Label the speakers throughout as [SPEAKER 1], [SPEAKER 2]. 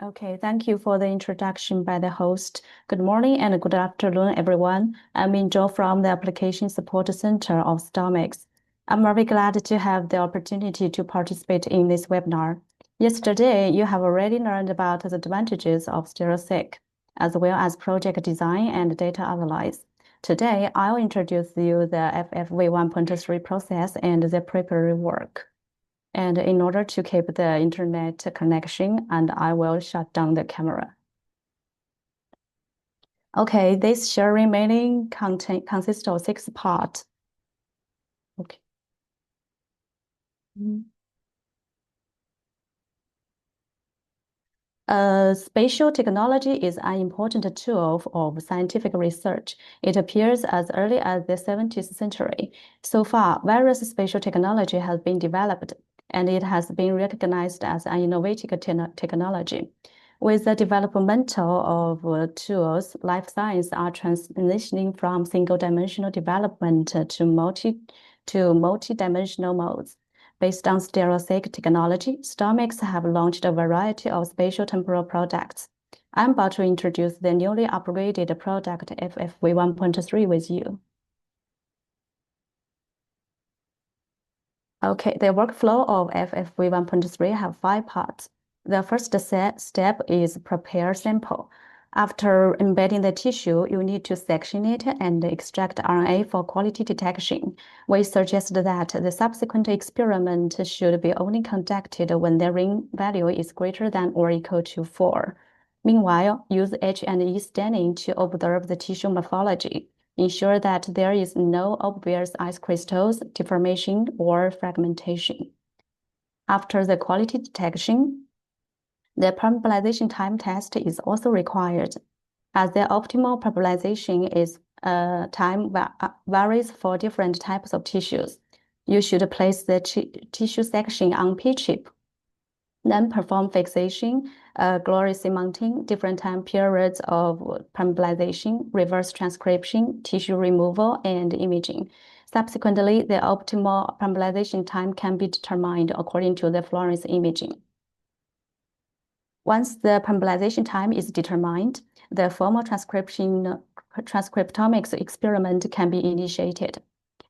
[SPEAKER 1] Okay, thank you for the introduction by the host. Good morning and good afternoon, everyone. I'm Minjo from the Application Support Center of Stereo-seq. I'm very glad to have the opportunity to participate in this webinar. Yesterday, you have already learned about the advantages of Stereo-seq, as well as project design and data analysis. Today, I'll introduce you the FFV 1.3 process and the preparatory work. And in order to keep the internet connection, and I will shut down the camera. Okay, this sharing mailing consists of 6 parts. Okay. Spatial technology is an important tool of scientific research. It appears as early as the 17th century. So far, various spatial technology has been developed, and it has been recognized as an innovative technology. With the development of tools, life science are transitioning from single-dimensional development to multi-dimensional modes. Based on Stereo-seq technology, Stereo-seq have launched a variety of spatial temporal products. I'm about to introduce the newly upgraded product FFV 1.3 with you. Okay, the workflow of FFV 1.3 have 5 parts. The first step is prepare sample. After embedding the tissue, you need to section it and extract RNA for quality detection. We suggest that the subsequent experiment should be only conducted when the ring value is greater than or equal to 4. Meanwhile, use H&E staining to observe the tissue morphology. Ensure that there is no obvious ice crystals, deformation, or fragmentation. After the quality detection, the parameterization time test is also required, as the optimal parameterization is time varies for different types of tissues. You should place the tissue section on P-chip, then perform fixation, glorious mounting, different time periods of parameterization, reverse transcription, tissue removal, and imaging. Subsequently, the optimal parameterization time can be determined according to the fluorescence imaging. Once the parameterization time is determined, the formal transcriptomics experiment can be initiated.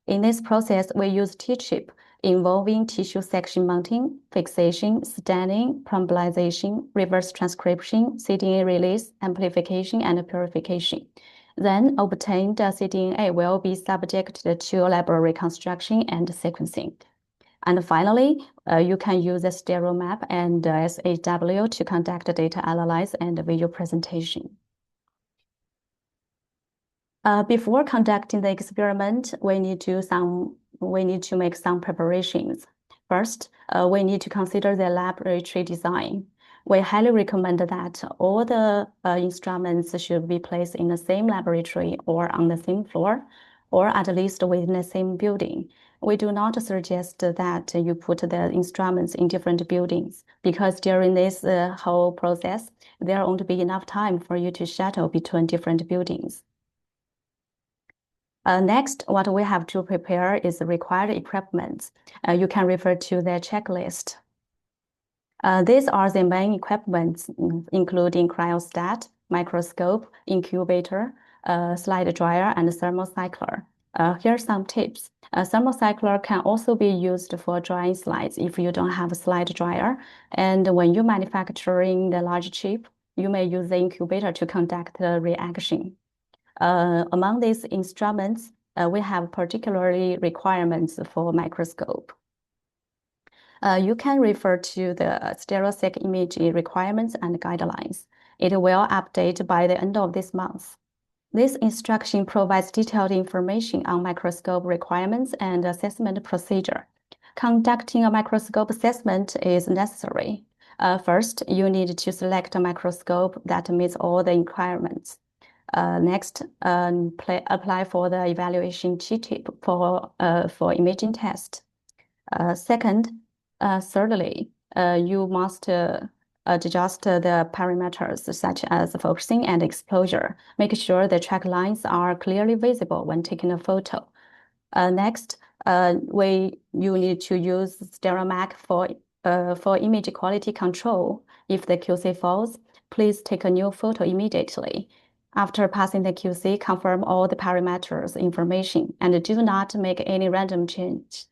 [SPEAKER 1] In this process, we use T-chip involving tissue section mounting, fixation, staining, parameterization, reverse transcription, cDNA release, amplification, and purification. Then obtained cDNA will be subjected to library construction and sequencing. And finally, you can use the stereo map and SHW to conduct data analysis and visual presentation. Before conducting the experiment, we need to make some preparations. First, we need to consider the laboratory design. We highly recommend that all the instruments should be placed in the same laboratory or on the same floor, or at least within the same building. We do not suggest that you put the instruments in different buildings, because during this whole process, there won't be enough time for you to shuttle between different buildings. Next, what we have to prepare is the required equipment. You can refer to the checklist. These are the main equipments, including cryostat, microscope, incubator, slide dryer, and thermocycler. Here are some tips. A thermocycler can also be used for drying slides if you don't have a slide dryer. And when you're manufacturing the large chip, you may use the incubator to conduct the reaction. Among these instruments, we have particularly requirements for microscope. You can refer to the Stereo-seq image requirements and guidelines. It will update by the end of this month. This instruction provides detailed information on microscope requirements and assessment procedure. Conducting a microscope assessment is necessary. First, you need to select a microscope that meets all the requirements. Next, apply for the evaluation T-tip for imaging test. Second, thirdly, you must adjust the parameters such as focusing and exposure. Make sure the track lines are clearly visible when taking a photo. Next, you need to use stereo map for image quality control, if the QC falls, please take a new photo immediately. After passing the QC, confirm all the parameters information and do not make any random change.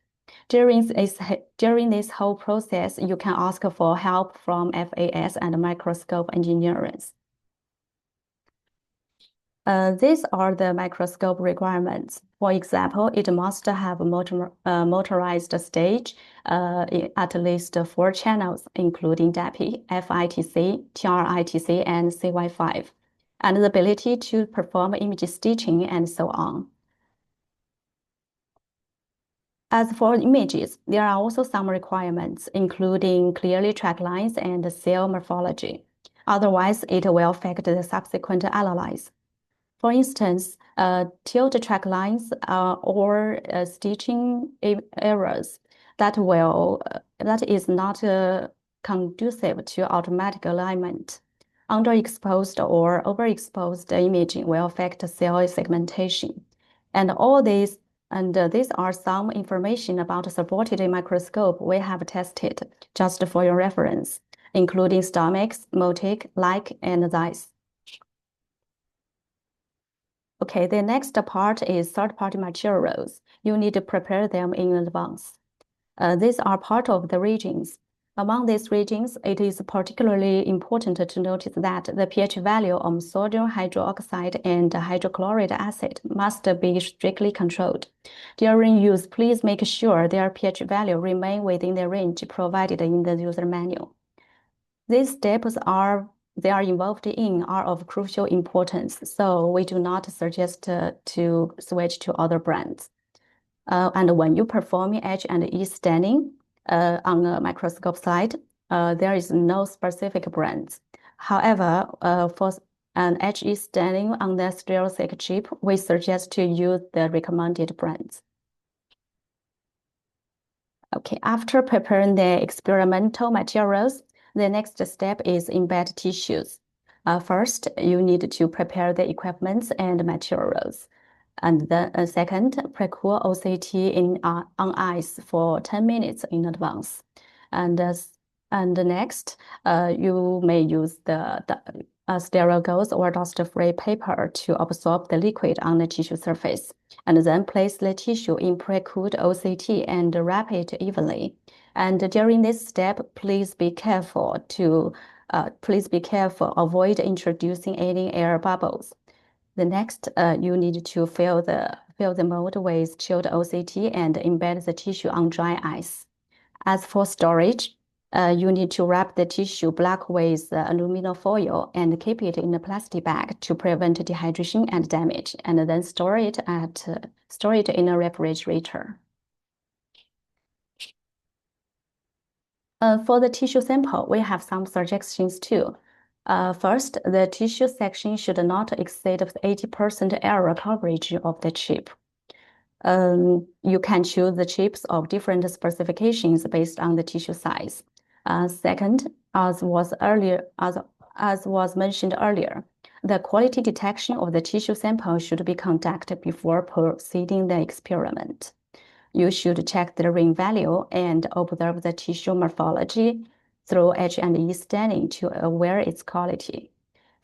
[SPEAKER 1] During this whole process, you can ask for help from FAS and microscope engineers. These are the microscope requirements. For example, it must have a motorized stage, at least 4 channels, including DAPI, FITC, TRITC, and CY5, and the ability to perform image stitching and so on. As for images, there are also some requirements, including clearly track lines and cell morphology. Otherwise, it will affect the subsequent analysis. For instance, tilt track lines or stitching errors that is not conducive to automatic alignment. Underexposed or overexposed imaging will affect cell segmentation. And these are some information about supported microscope we have tested just for your reference, including Stomach, Motic, Like, and Zeiss. Okay, the next part is third-party materials. You need to prepare them in advance. These are part of the reagents. Among these reagents, it is particularly important to notice that the pH value of sodium hydroxide and hydrochloric acid must be strictly controlled. During use, please make sure their pH value remain within the range provided in the user manual. These steps they are involved in are of crucial importance, so we do not suggest to switch to other brands. And when you perform H&E staining on the microscope side, there is no specific brands. However, for an HE staining on the Stereo-seq chip, we suggest to use the recommended brands. Okay, after preparing the experimental materials, the next step is embed tissues. First, you need to prepare the equipments and materials. And then second, pre-cool OCT on ice for 10 minutes in advance. And next, you may use the sterile gauze or dust-free paper to absorb the liquid on the tissue surface, and then place the tissue in pre-cooled OCT and wrap it evenly. And during this step, please be careful, avoid introducing any air bubbles. The next, you need to fill the mold with chilled OCT and embed the tissue on dry ice. As for storage, you need to wrap the tissue block with aluminum foil and keep it in a plastic bag to prevent dehydration and damage, and then store it in a refrigerator. For the tissue sample, we have some suggestions too. First, the tissue section should not exceed 80% error coverage of the chip. You can choose the chips of different specifications based on the tissue size. Second, as was mentioned earlier, the quality detection of the tissue sample should be conducted before proceeding the experiment. You should check the ring value and observe the tissue morphology through H&E staining to aware its quality.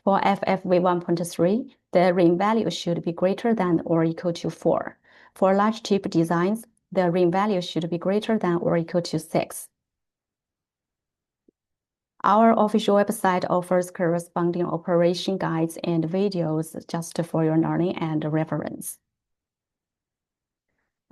[SPEAKER 1] For FFV 1.3, the ring value should be greater than or equal to 4. For large chip designs, the ring value should be greater than or equal to 6. Our official website offers corresponding operation guides and videos just for your learning and reference.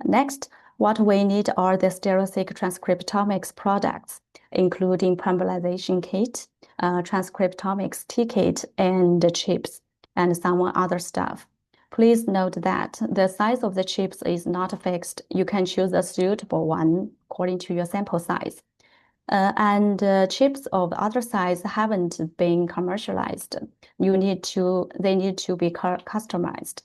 [SPEAKER 1] Next, what we need are the Stereo-seq transcriptomics products, including parameterization kit, transcriptomics ticket, and chips, and some other stuff. Please note that the size of the chips is not fixed. You can choose a suitable one according to your sample size. Chips of other size haven't been commercialized. They need to be customized.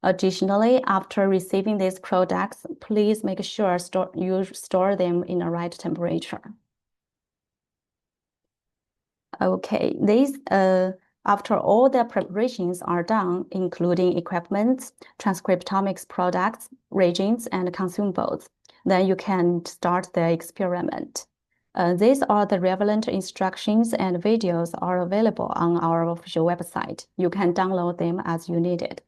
[SPEAKER 1] Additionally, after receiving these products, please make sure you store them in the right temperature. Okay, after all the preparations are done, including equipment, transcriptomics products, reagents, and consumables, then you can start the experiment. These are the relevant instructions and videos are available on our official website. You can download them as you need it.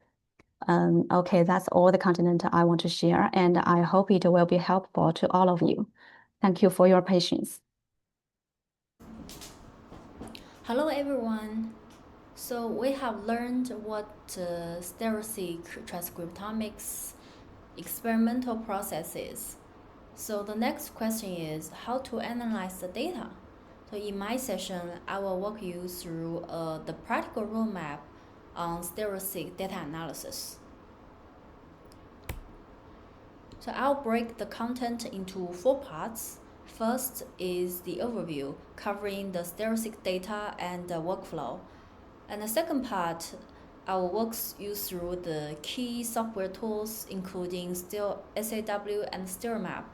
[SPEAKER 1] Okay, that's all the content I want to share, and I hope it will be helpful to all of you. Thank you for your patience.
[SPEAKER 2] Hello everyone. So we have learned what Stereo-seq transcriptomics experimental process is. So the next question is how to analyze the data. So in my session, I will walk you through the practical roadmap on Stereo-seq data analysis. So I'll break the content into 4 parts. First is the overview, covering the Stereo-seq data and the workflow. And the second part, I will walk you through the key software tools, including SAW and Stereo-map.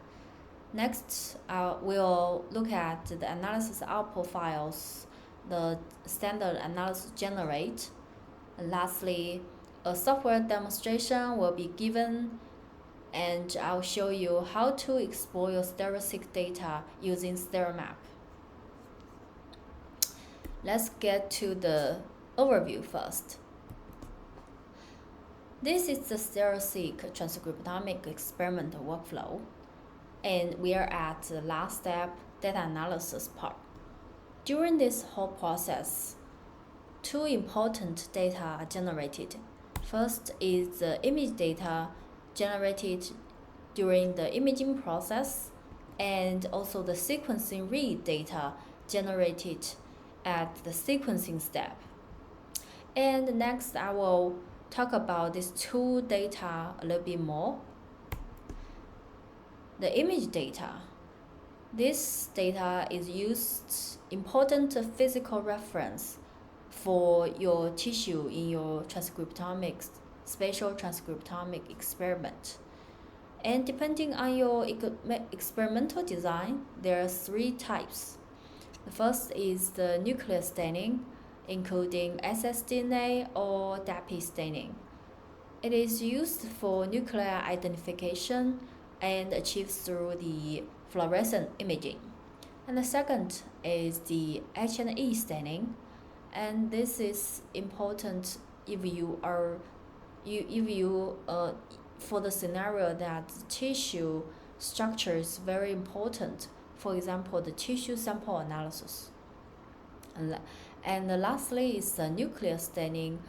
[SPEAKER 2] Next, we'll look at the analysis output files the standard analysis generate. And lastly, a software demonstration will be given, and I'll show you how to explore your Stereo-seq data using Stereo-map. Let's get to the overview first. This is the Stereo-seq transcriptomic experimental workflow, and we are at the last step, data analysis part. During this whole process, 2 important data are generated. First is the image data generated during the imaging process, and also the sequencing read data generated at the sequencing step. And next, I will talk about these 2 data a little bit more. The image data. This data is used important physical reference for your tissue in your transcriptomics, spatial transcriptomic experiment. And depending on your experimental design, there are 3 types. The first is the nuclear staining, including ssDNA or DAPI staining. It is used for nuclear identification and achieved through the fluorescent imaging. And the second is the H&E staining, and this is important if you are for the scenario that the tissue structure is very important. For example, the tissue sample analysis. And lastly is the nuclear staining,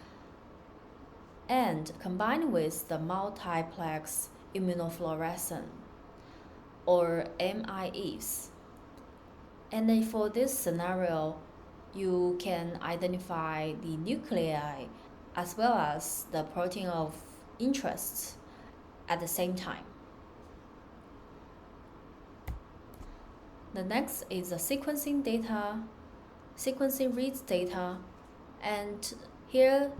[SPEAKER 2] and combined with the multiplex immunofluorescence or MIEs. And for this scenario, you can identify the nuclei as well as the protein of interest at the same time. The next is the sequencing data, sequencing reads data, and here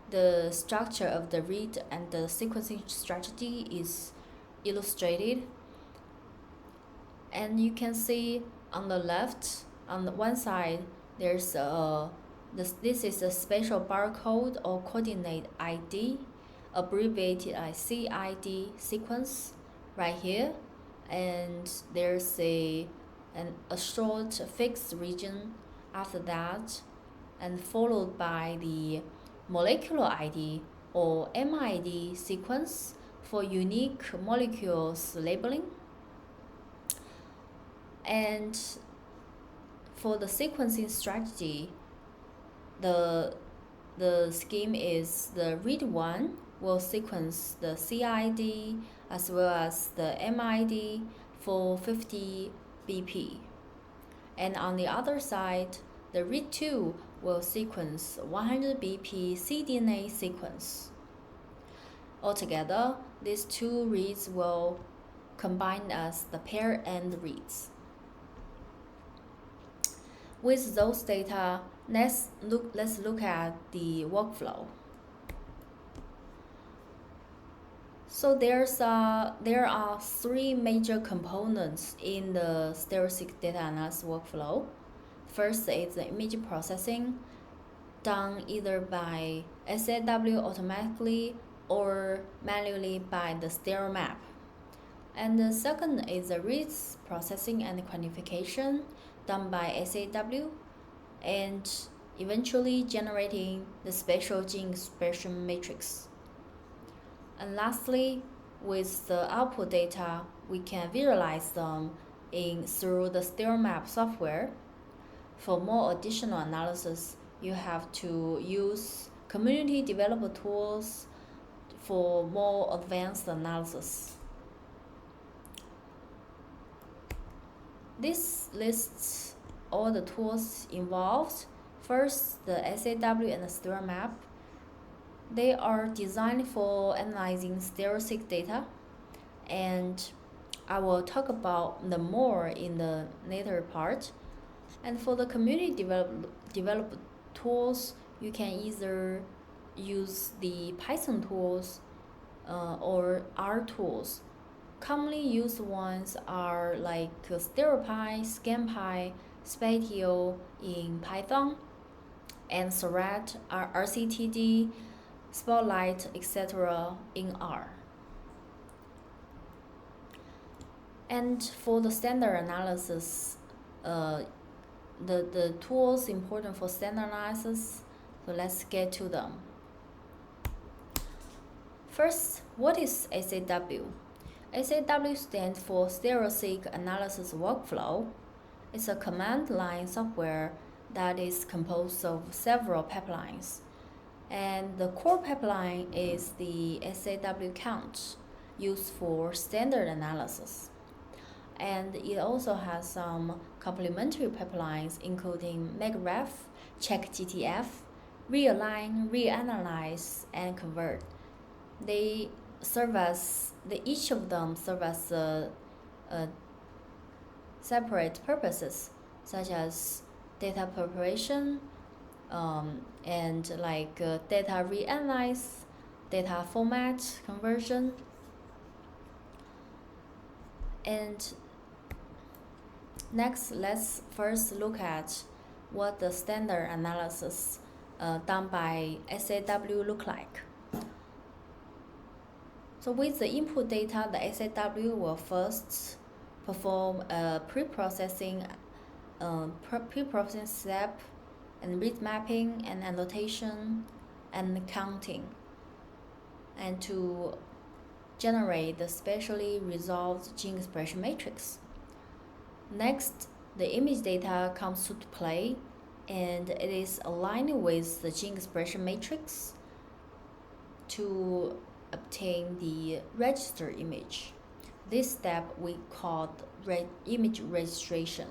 [SPEAKER 2] the structure of the read and the sequencing strategy is illustrated. And you can see on the left, on the one side, there's this is a spatial barcode or coordinate ID, abbreviated as CID sequence right here, and there's a short fixed region after that, and followed by the molecular ID or MID sequence for unique molecules labeling. And for the sequencing strategy, the scheme is the read one will sequence the CID as well as the MID for 50 BP. And on the other side, the read 2 will sequence 100 BP cDNA sequence. Altogether, these 2 reads will combine as the pair-end reads. With those data, let's look at the workflow. So there are 3 major components in the Stereo-seq data analysis workflow. First is the image processing, done either by SAW automatically or manually by the Stereo-map. And the second is the reads processing and quantification done by SAW, and eventually generating the spatial gene expression matrix. And lastly, with the output data, we can visualize them through the Stereo-map software. For more additional analysis, you have to use community developed tools for more advanced analysis. This lists all the tools involved. First, the SAW and the Stereo-map. They are designed for analyzing Stereo-seq data, and I will talk about them more in the later part. And for the community developed tools, you can either use the Python tools or R tools. Commonly used ones are like StereoPy, ScanPy, Spatio in Python, and Seurat, RCTD, Spotlight, etc. in R. And for the standard analysis, the tools important for standard analysis, so let's get to them. First, what is SAW? SAW stands for Stereo-seq Analysis Workflow. It's a command line software that is composed of several pipelines. And the core pipeline is the SAW count used for standard analysis. And it also has some complementary pipelines including makref, checkGTF, realign, reanalyze, and convert. Each of them serve as separate purposes, such as data preparation, and data reanalyze, data format conversion. And next, let's first look at what the standard analysis done by SAW look like. So with the input data, the SAW will first perform a pre-processing step, and read mapping and annotation and counting, and to generate the spatially resolved gene expression matrix. Next, the image data comes to play, and it is aligned with the gene expression matrix to obtain the register image. This step we call image registration.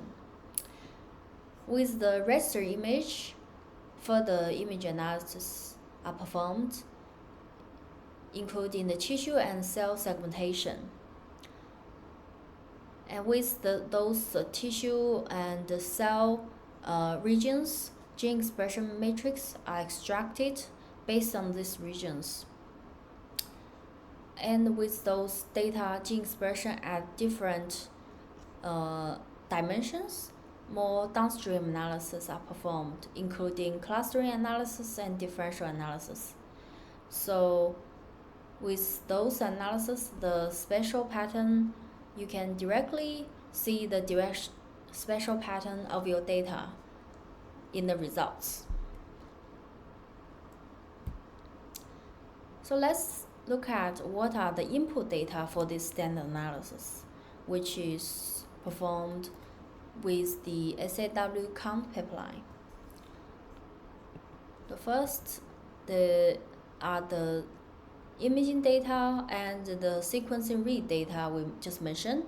[SPEAKER 2] With the register image, further image analysis are performed, including the tissue and cell segmentation. And with those tissue and the cell regions, gene expression matrix are extracted based on these regions. And with those data gene expression at different dimensions, more downstream analysis are performed, including clustering analysis and differential analysis. So with those analysis, the spatial pattern, you can directly see the spatial pattern of your data in the results. So let's look at what are the input data for this standard analysis, which is performed with the SAW count pipeline. The first are the imaging data and the sequencing read data we just mentioned.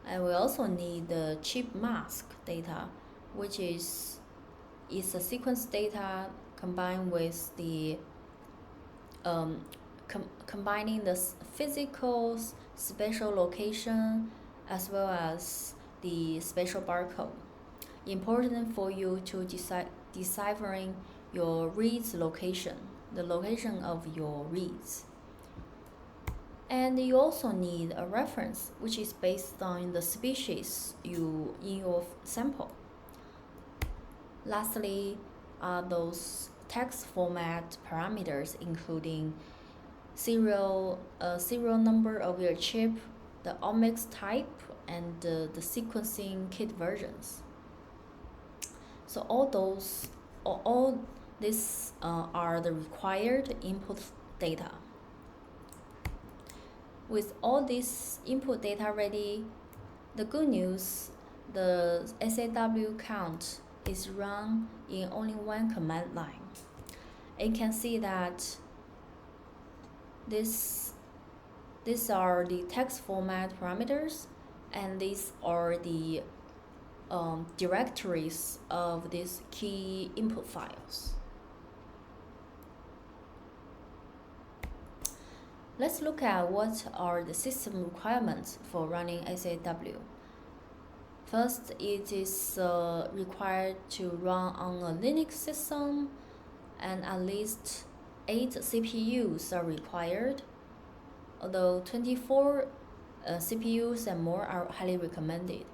[SPEAKER 2] And we also need the chip mask data, which is a sequence data combined with the combining the physical spatial location as well as the spatial barcode. Important for you to deciphering your reads location, the location of your reads. And you also need a reference, which is based on the species in your sample. Lastly, are those text format parameters, including serial number of your chip, the omics type, and the sequencing kit versions. So all these are the required input data. With all this input data ready, the good news, the SAW count is run in only one command line. And you can see that these are the text format parameters, and these are the directories of these key input files. Let's look at what are the system requirements for running SAW. First, it is required to run on a Linux system, and at least 8 CPUs are required, although 24 CPUs and more are highly recommended.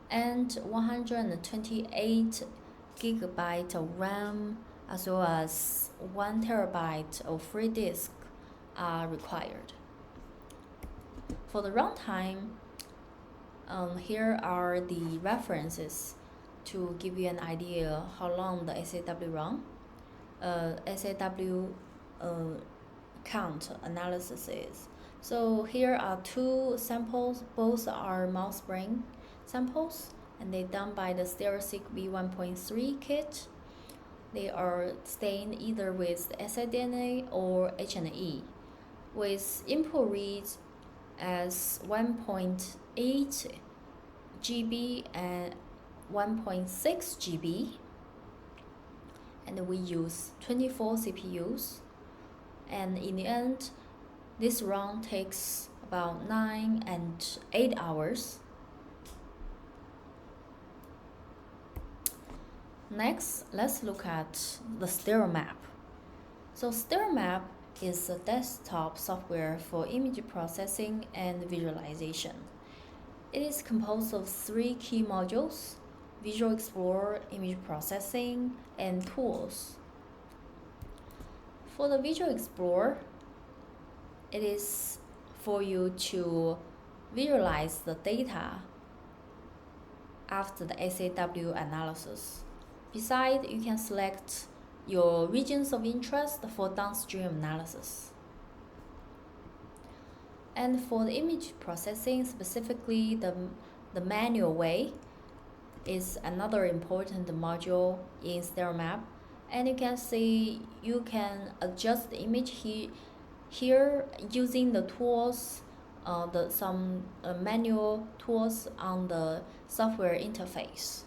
[SPEAKER 2] And 128 GB of RAM as well as 1 TB of free disk are required. For the runtime, here are the references to give you an idea how long the SAW run. SAW count analysis is. So here are 2 samples, both are mouse brain samples, and they're done by the Stereo-seq v1.3 kit. They are stained either with siDNA or H&E, with input reads as 1.8 GB and 1.6 GB, and we use 24 CPUs, and in the end this run takes about 9 and 8 hours. Next, let's look at the Stereo-map. So Stereo-map is a desktop software for image processing and visualization. It is composed of 3 key modules: Visual Explorer, Image Processing, and Tools. For the Visual Explorer, it is for you to visualize the data after the SAW analysis. Besides, you can select your regions of interest for downstream analysis. And for the image processing, specifically the manual way, is another important module in Stereo-map. And you can see you can adjust the image here using the tools, some manual tools on the software interface.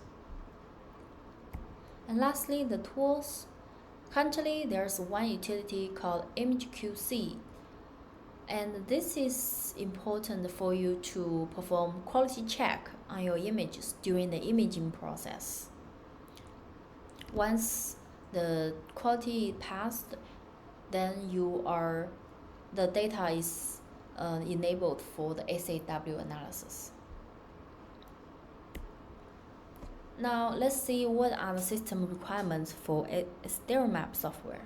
[SPEAKER 2] And lastly, the tools. Currently, there's one utility called ImageQC, and this is important for you to perform quality check on your images during the imaging process. Once the quality is passed, then the data is enabled for the SAW analysis. Now let's see what are the system requirements for a Stereo-map software.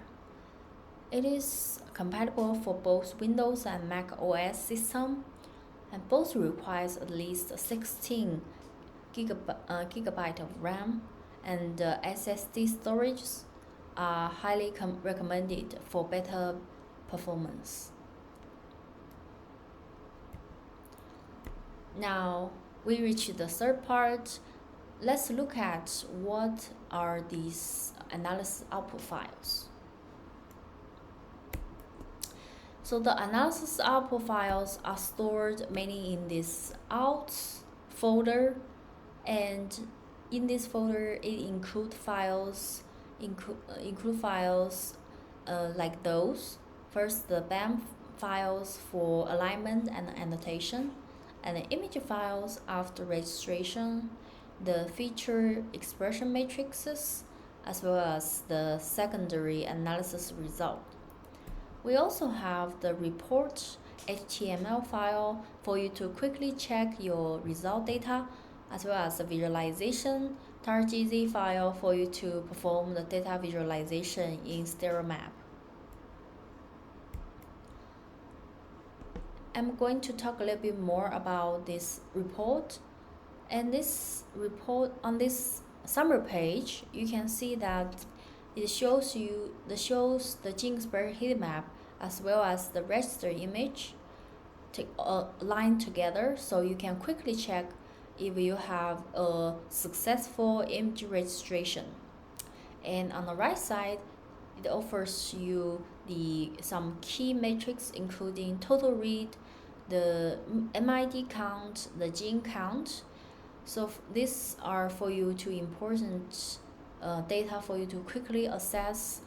[SPEAKER 2] It is compatible for both Windows and Mac OS system, and both requires at least 16 gigabyte of RAM, and SSD storage are highly recommended for better performance. Now we reach the third part. Let's look at what are these analysis output files. So the analysis output files are stored mainly in this out folder, and in this folder it includes files like those. First, the BAM files for alignment and annotation, and the image files after registration, the feature expression matrices, as well as the secondary analysis result. We also have the report HTML file for you to quickly check your result data, as well as the visualization tar.gz file for you to perform the data visualization in Stereo-map. I'm going to talk a little bit more about this report. And this report, on this summary page, you can see that it shows the gene expression heat map as well as the register image aligned together, so you can quickly check if you have a successful image registration. And on the right side, it offers you some key metrics including total read, the MID count, the gene count. So these are for you to important data for you to quickly assess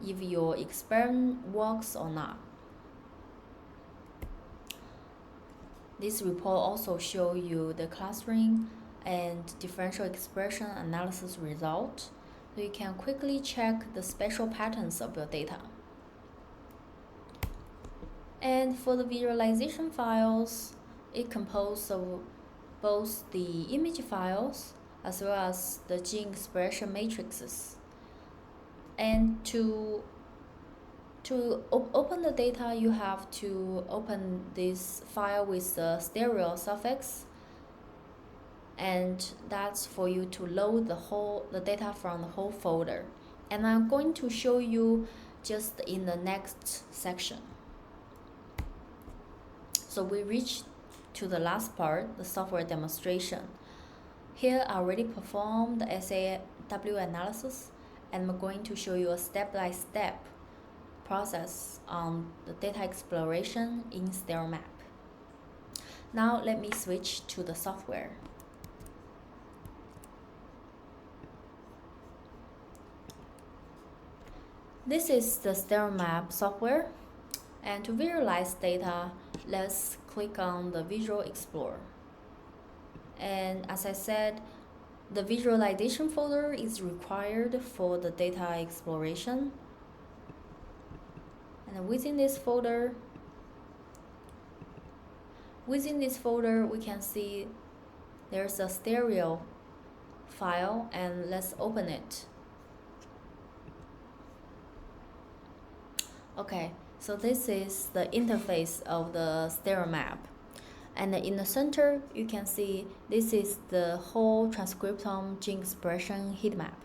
[SPEAKER 2] if your experiment works or not. This report also shows you the clustering and differential expression analysis result, so you can quickly check the spatial patterns of your data. And for the visualization files, it composes of both the image files as well as the gene expression matrices. And to open the data, you have to open this file with the stereo suffix, and that's for you to load the data from the whole folder. And I'm going to show you just in the next section. So we reached to the last part, the software demonstration. Here I already performed the SAW analysis, and I'm going to show you a step-by-step process on the data exploration in Stereo-map. Now let me switch to the software. This is the Stereo-map software, and to visualize data, let's click on the Visual Explorer. And as I said, the visualization folder is required for the data exploration. And within this folder, we can see there's a stereo file, and let's open it. Okay, so this is the interface of the Stereo-map. And in the center, you can see this is the whole transcriptome gene expression heat map.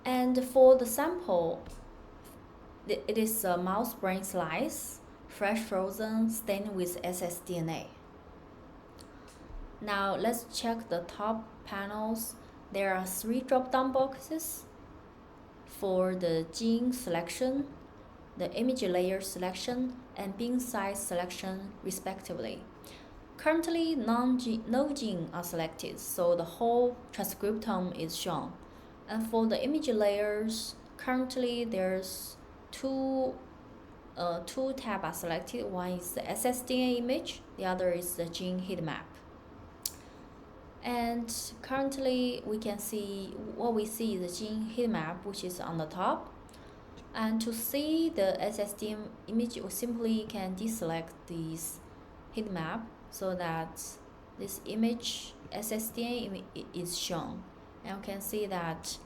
[SPEAKER 2] And for the sample, it is a mouse brain slice, fresh frozen, stained with ssDNA. Now let's check the top panels. There are 3 drop-down boxes for the gene selection, the image layer selection, and bin size selection respectively. Currently, no gene are selected, so the whole transcriptome is shown. And for the image layers, currently there's two tabs are selected. One is the ssDNA image, the other is the gene heat map. And currently we can see what we see is the gene heat map, which is on the top. And to see the ssDNA image, we simply can deselect this heat map so that this image ssDNA is shown. And you can see that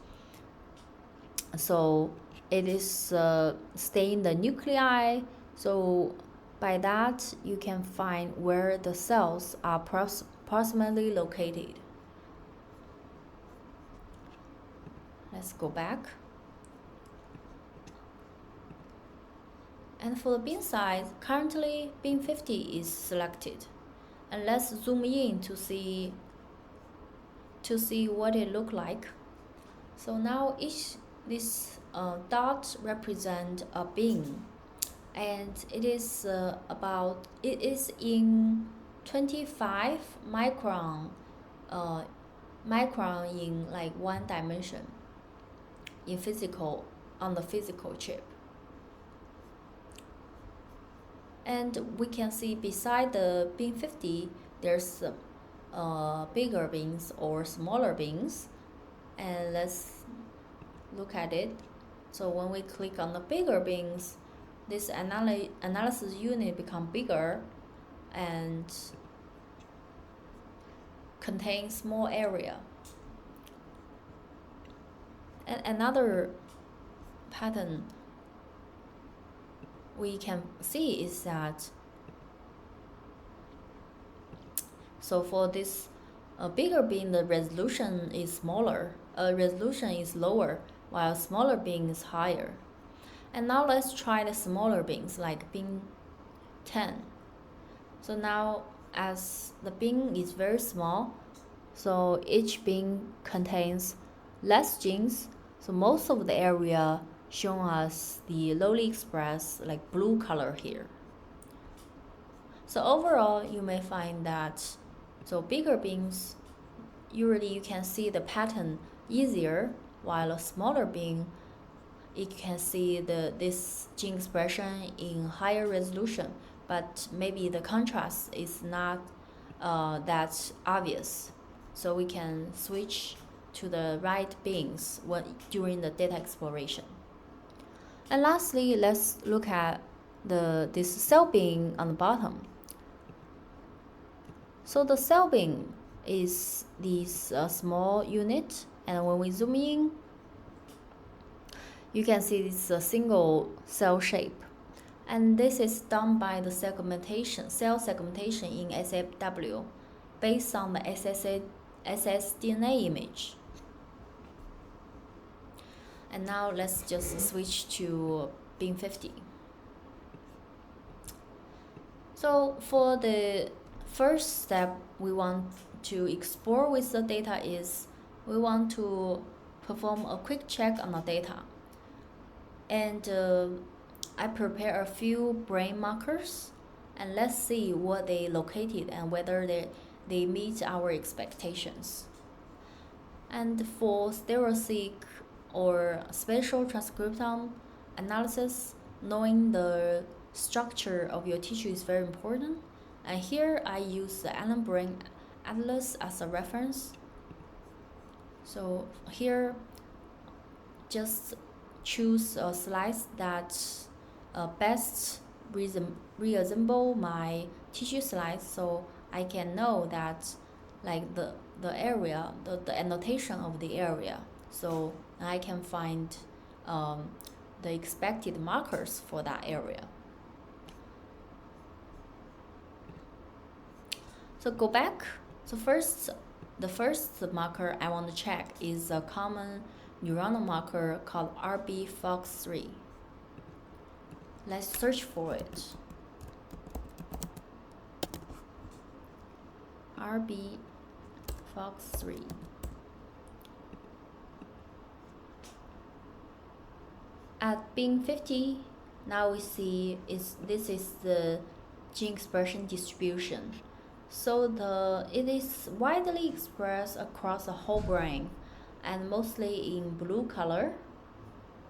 [SPEAKER 2] so it is staying the nuclei. So by that you can find where the cells are approximately located. Let's go back. And for the bin size, currently bin 50 is selected. And let's zoom in to see what it look like. So now this dot represent a bin, and it is in 25 micron in like 1 dimension on the physical chip. And we can see beside the bin 50, there's bigger bins or smaller bins. And let's look at it. So when we click on the bigger bins, this analysis unit become bigger and contains more area. And another pattern we can see is that, so for this bigger beam, the resolution is smaller, resolution is lower, while smaller beam is higher. And now let's try the smaller beams, like beam 10. So now, as the beam is very small, so each beam contains less genes, so most of the area shown as the lowly expressed, like blue color here. So overall, you may find that, so bigger beams, usually you can see the pattern easier, while a smaller beam, you can see this gene expression in higher resolution, but maybe the contrast is not that obvious. So we can switch to the right beams during the data exploration. And lastly, let's look at this cell beam on the bottom. So the cell beam is this small unit, and when we zoom in, you can see it's a single cell shape. And this is done by the cell segmentation in SFW based on the ssDNA image. And now let's just switch to beam 50. So for the first step we want to explore with the data is we want to perform a quick check on the data. And I prepare a few brain markers, and let's see what they located and whether they meet our expectations. And for Stereo-seq or spatial transcriptome analysis, knowing the structure of your tissue is very important. And here I use the Allen Brain Atlas as a reference. So here, just choose a slice that best resemble my tissue slice, so I can know that, like the area, the annotation of the area, so I can find the expected markers for that area. So go back. So the first marker I want to check is a common neuronal marker called RB-FOX3. Let's search for it. RB-FOX3. At beam 50, now we see this is the gene expression distribution. So it is widely expressed across the whole brain, and mostly in blue color.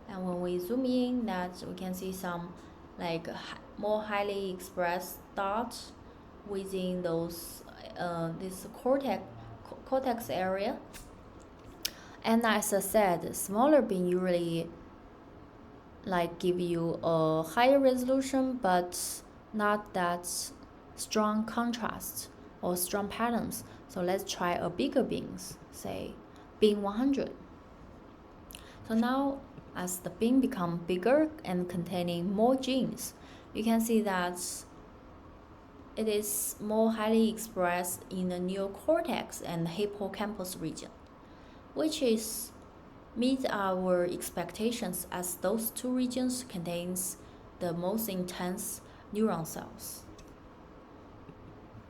[SPEAKER 2] And when we zoom in, that we can see some like more highly expressed dots within those this cortex area. And as I said, smaller beam usually like give you a higher resolution, but not that strong contrast or strong patterns. So let's try a bigger beams, say beam 100. So now, as the beam become bigger and containing more genes, you can see that it is more highly expressed in the neocortex and hippocampus region, which is meet our expectations, as those two regions contains the most intense neuron cells.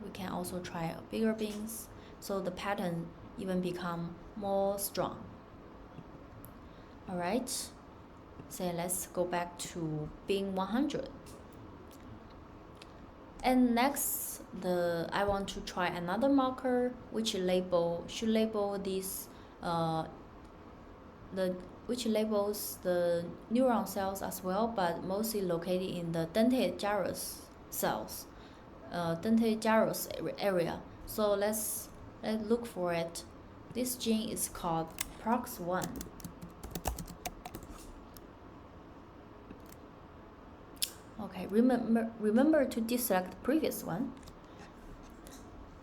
[SPEAKER 2] We can also try bigger beams, so the pattern even become more strong. Alright, so let's go back to beam 100. And next, I want to try another marker which should label this which labels the neuron cells as well, but mostly located in the dentate gyrus cells, dentate gyrus area. So let's look for it. This gene is called PROX1. Okay, remember to deselect the previous one.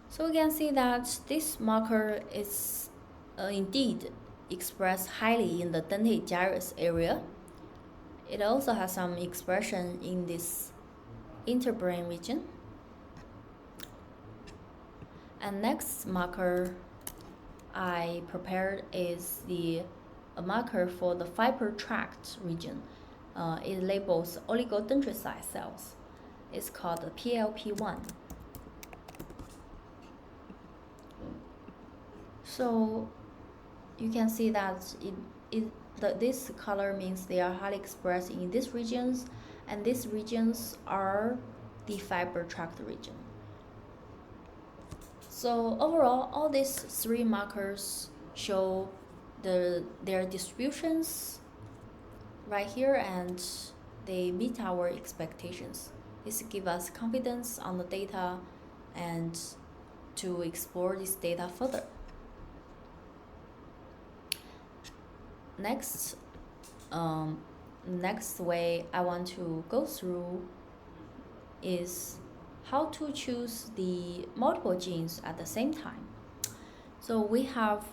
[SPEAKER 2] So we can see that this marker is indeed expressed highly in the dentate gyrus area, It also has some expression in this interbrain region. And next marker I prepared is a marker for the fiber tract region. It labels oligodendrocyte cells. It's called the PLP1. So you can see that this color means they are highly expressed in these regions, and these regions are the fiber tract region. So overall, all these three markers show their distributions right here, and they meet our expectations. This gives us confidence on the data and to explore this data further. Next way I want to go through is how to choose the multiple genes at the same time. So we have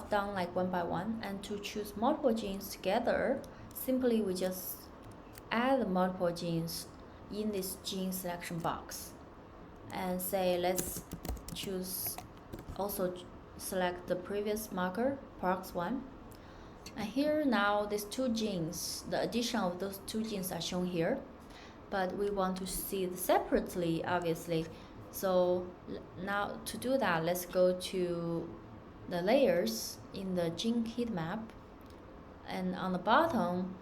[SPEAKER 2] done like one by one, and to choose multiple genes together, simply we just add multiple genes in this gene selection box and say let's select the previous marker, PROX1. And here now these two genes, the addition of those two genes are shown here, but we want to see it separately, obviously. So now to do that, let's go to the layers in the gene heat map, and on the bottom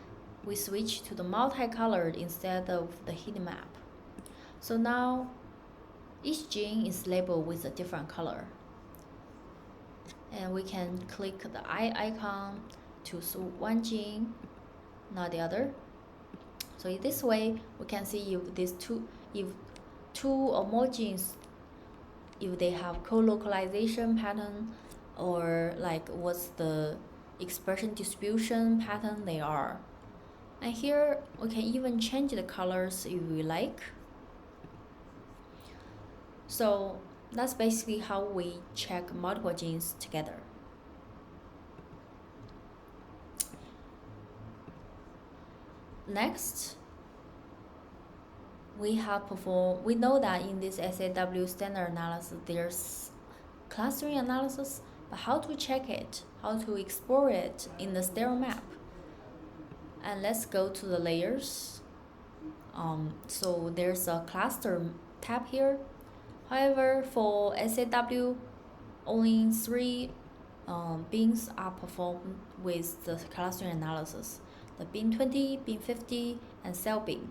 [SPEAKER 2] we switch to the multicolored instead of the heat map. So now each gene is labeled with a different color, and we can click the eye icon to choose one gene, not the other. So in this way we can see if two or more genes, if they have co-localization pattern, or like what's the expression distribution pattern they are. And here we can even change the colors if we like. So that's basically how we check multiple genes together. Next, we know that in this SAW standard analysis there's clustering analysis, but how to check it, how to explore it in the stereo map. And let's go to the layers. So there's a cluster tab here. However, for SAW, only 3 bins are performed with the clustering analysis: the bin 20, bin 50, and cell bin.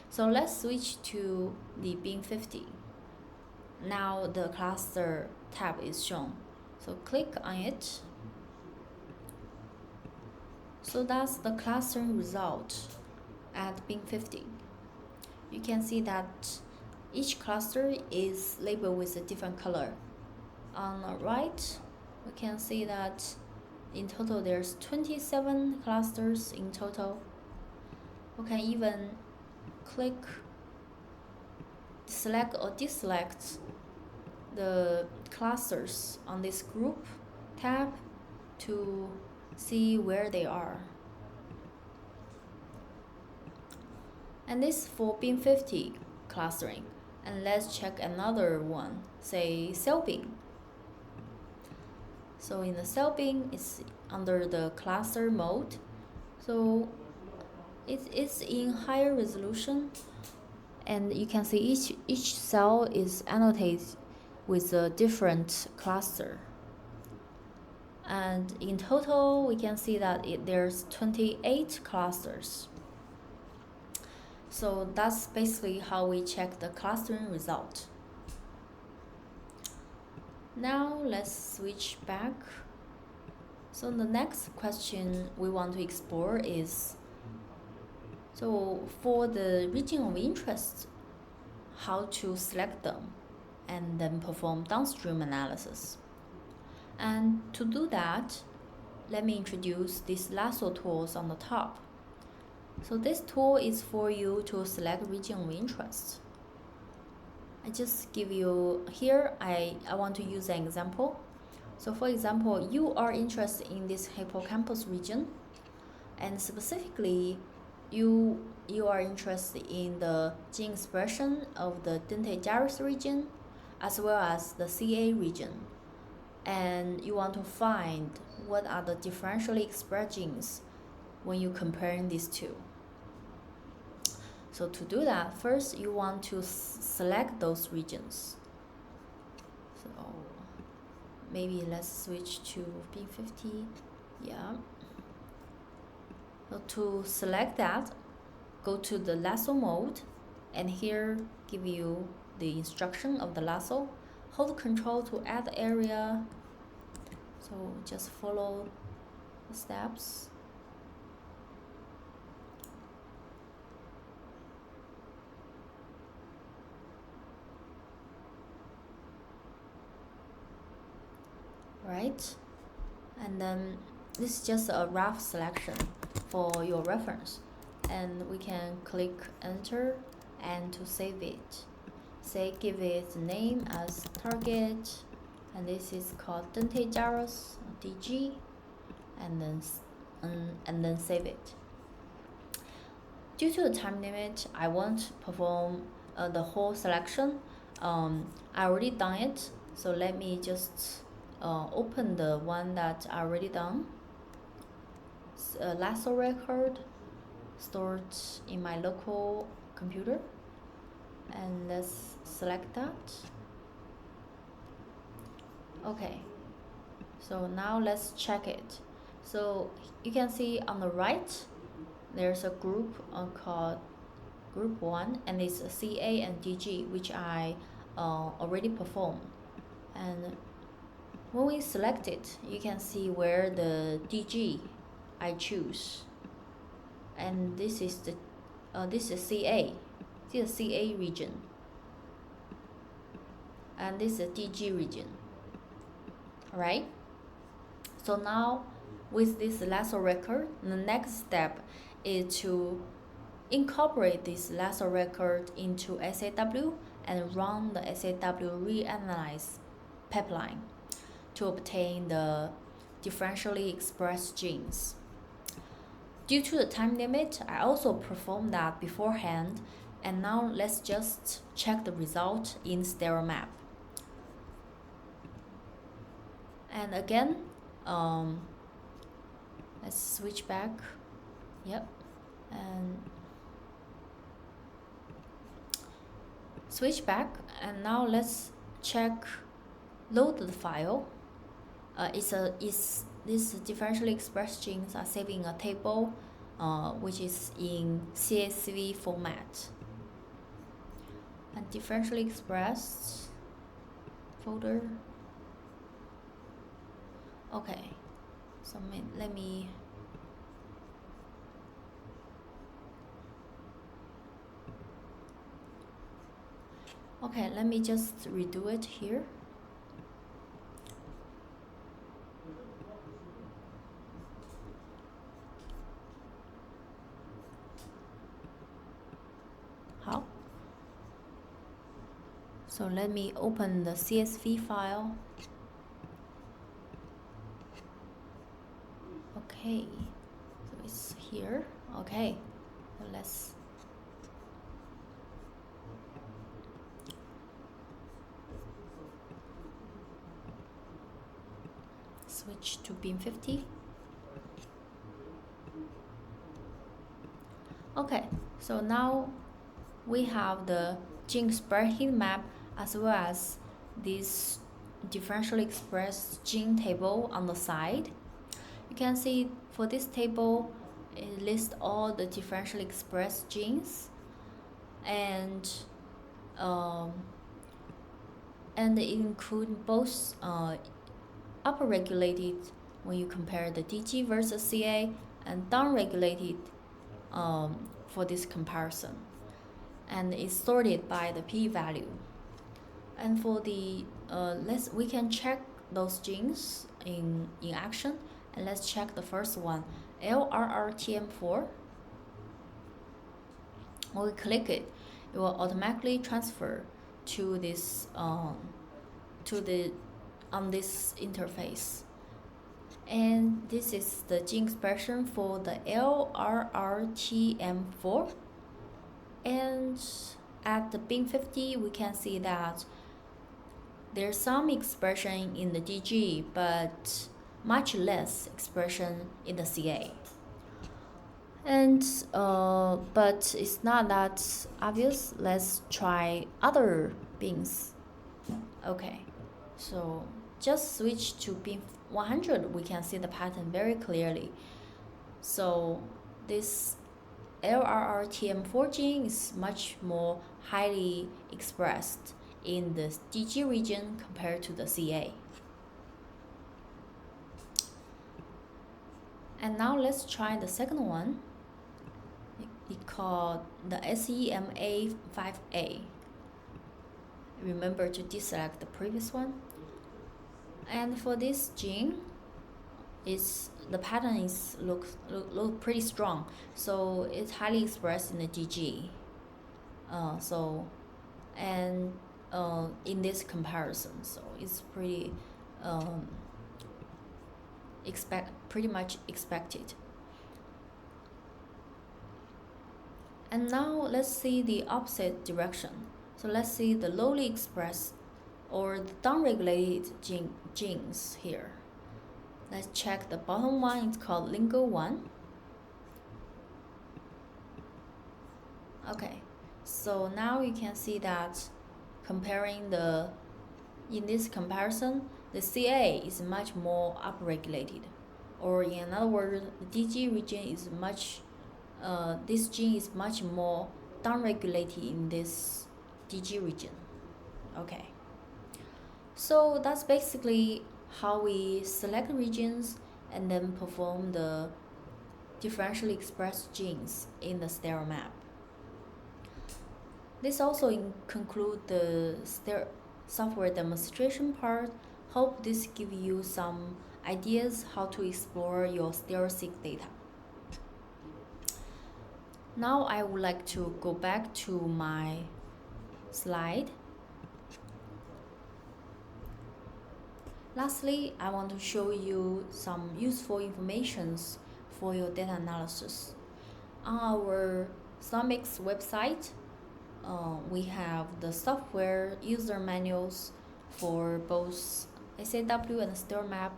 [SPEAKER 2] So let's switch to the bin 50. Now the cluster tab is shown. So click on it. So that's the clustering result at bin 50. You can see that each cluster is labeled with a different color. On the right, we can see that in total there's 27 clusters in total. We can even select or deselect the clusters on this group tab to see where they are. And this for bin 50 clustering. And let's check another one, say cell bin. So in the cell bin, it's under the cluster mode. So it's in higher resolution, and you can see each cell is annotated with a different cluster. And in total, we can see that there's 28 clusters. So that's basically how we check the clustering result. Now let's switch back. So the next question we want to explore is, so for the region of interest, how to select them and then perform downstream analysis. And to do that, let me introduce these lasso tools on the top. So this tool is for you to select region of interest. I just give you here, I want to use an example. So for example, you are interested in this hippocampus region, And specifically, you are interested in the gene expression of the dentate gyrus region as well as the CA region, and you want to find what are the differentially expressed genes when you comparing these two. So to do that, first you want to select those regions. So maybe let's switch to P50. Yeah. So to select that, go to the lasso mode, and here give you the instruction of the lasso. Hold Control to add the area. So just follow the steps. Right? And then this is just a rough selection for your reference, and we can click enter and to save it. Say give it a name as target, and this is called dentate gyrus DG, and then save it. Due to the time limit, I won't perform the whole selection. I already done it, so let me just open the one that I already done. Lasso record stored in my local computer, and let's select that. Okay, so now let's check it. So you can see on the right there's a group called group 1, and it's CA and DG, which I already performed. And when we select it, you can see where the DG I choose, and this is the this is CA, this is CA region, and this is DG region. Alright, so now with this lasso record, the next step is to incorporate this lasso record into SAW and run the SAW reanalyze pipeline to obtain the differentially expressed genes. Due to the time limit, I also performed that beforehand, and now let's just check the result in Stereo-map. And again, let's switch back. Yep, and switch back, and now let's check load the file. These differentially expressed genes are saved in a table, which is in CSV format. And differentially expressed folder. Okay, so let me just redo it here. How? So let me open the CSV file. Okay, so it's here. Okay, so let's switch to beam 50. Okay, so now we have the gene spread heat map as well as this differentially expressed gene table on the side. You can see for this table, it lists all the differentially expressed genes, and it include both upregulated when you compare the DG versus CA, and downregulated for this comparison, and it's sorted by the p-value. And for the we can check those genes in action, and let's check the first one, LRRTM4. When we click it, it will automatically transfer to this on this interface, And this is the gene expression for the LRRTM4. And at the bin 50, we can see that there's some expression in the DG, but much less expression in the CA. And but it's not that obvious. Let's try other bins. Okay, so just switch to bin 100. We can see the pattern very clearly. So this LRRTM4 gene is much more highly expressed in the DG region compared to the CA. And now let's try the second one. It's called the SEMA5A. Remember to deselect the previous one. And for this gene, the pattern is look pretty strong, so it's highly expressed in the DG. In this comparison, so it's pretty pretty much expected. And now let's see the opposite direction. So let's see the lowly expressed or the downregulated genes here. Let's check the bottom one. It's called lingo 1. Okay, so now you can see that in this comparison, the CA is much more upregulated, or in other words, the DG region is this gene is much more downregulated in this DG region. Okay, so that's basically how we select regions and then perform the differentially expressed genes in the stereo map. This also concludes the software demonstration part. Hope this gives you some ideas how to explore your Stereo-seq data. Now I would like to go back to my slide. Lastly, I want to show you some useful information for your data analysis. On our STARmix website, we have the software user manuals for both SAW and stereo map,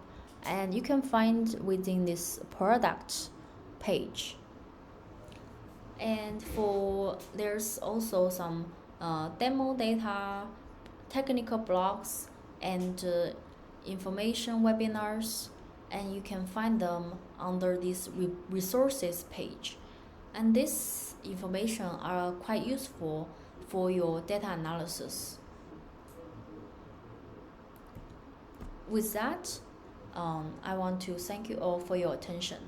[SPEAKER 2] and you can find within this product page. And there's also some demo data, technical blogs, and information webinars, and you can find them under this resources page. And this information are quite useful for your data analysis. With that, I want to thank you all for your attention.